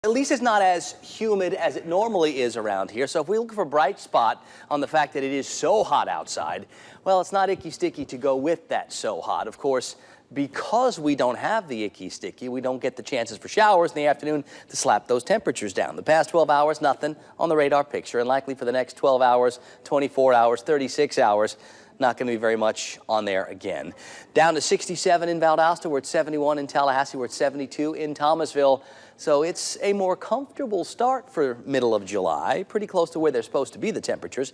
at least it's not as humid as it normally is around here. So if we look for a bright spot on the fact that it is so hot outside, well, it's not icky sticky to go with that so hot. Of course, because we don't have the icky sticky, we don't get the chances for showers in the afternoon to slap those temperatures down. The past 12 hours, nothing on the radar picture, and likely for the next 12 hours, 24 hours, 36 hours, not going to be very much on there again. Down to 67 in Valdosta. We're at 71 in Tallahassee. We're at 72 in Thomasville. So it's a more comfortable start for middle of July, pretty close to where they're supposed to be, the temperatures.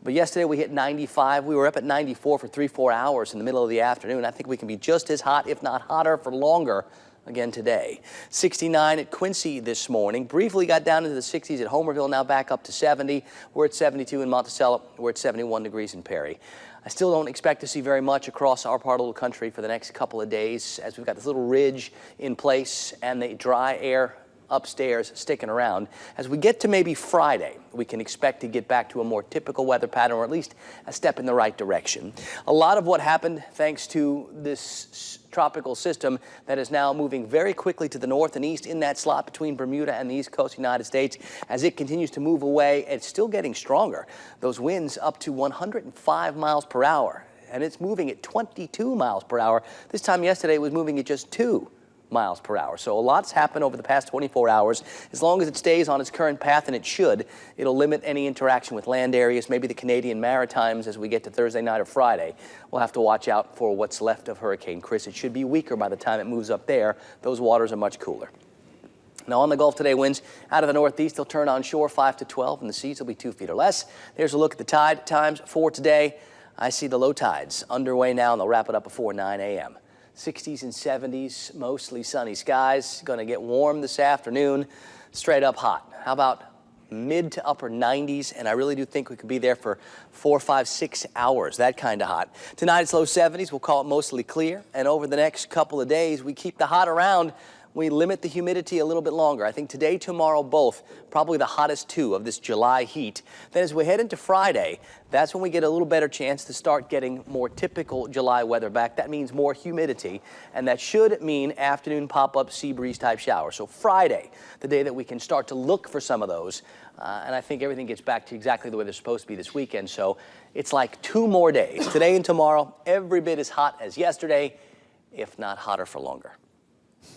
But yesterday we hit 95. We were up at 94 for 3-4 hours in the middle of the afternoon. I think we can be just as hot, if not hotter, for longer again today. 69 at Quincy this morning. Briefly got down into the 60s at Homerville, now back up to 70. We're at 72 in Monticello. We're at 71 degrees in Perry. I still don't expect to see very much across our part of the country for the next couple of days, as we've got this little ridge in place and the dry air upstairs sticking around. As we get to maybe Friday, we can expect to get back to a more typical weather pattern, or at least a step in the right direction. A lot of what happened thanks to this tropical system that is now moving very quickly to the north and east in that slot between Bermuda and the east coast of the United States. As it continues to move away, it's still getting stronger. Those winds up to 105 miles per hour, and it's moving at 22 miles per hour. This time yesterday it was moving at just 2 miles per hour. So a lot's happened over the past 24 hours. As long as it stays on its current path, and it should, it'll limit any interaction with land areas, maybe the Canadian Maritimes as we get to Thursday night or Friday. We'll have to watch out for what's left of Hurricane Chris. It should be weaker by the time it moves up there. Those waters are much cooler. Now on the Gulf today, winds out of the northeast. They'll turn on shore 5 to 12, and the seas will be 2 feet or less. There's a look at the tide times for today. I see the low tides underway now, and they'll wrap it up before 9 a.m. 60s and 70s, mostly sunny skies. Going to get warm this afternoon, straight up hot. How about mid to upper 90s? And I really do think we could be there for 4, 5, 6 hours, that kind of hot. Tonight it's low 70s. We'll call it mostly clear. And over the next couple of days, we keep the hot around. We limit the humidity a little bit longer. I think today, tomorrow, both probably the hottest 2 of this July heat. Then as we head into Friday, that's when we get a little better chance to start getting more typical July weather back. That means more humidity, and that should mean afternoon pop-up sea breeze type showers. So Friday, the day that we can start to look for some of those, and I think everything gets back to exactly the way they're supposed to be this weekend. So it's like 2 more days. Today and tomorrow, every bit as hot as yesterday, if not hotter for longer.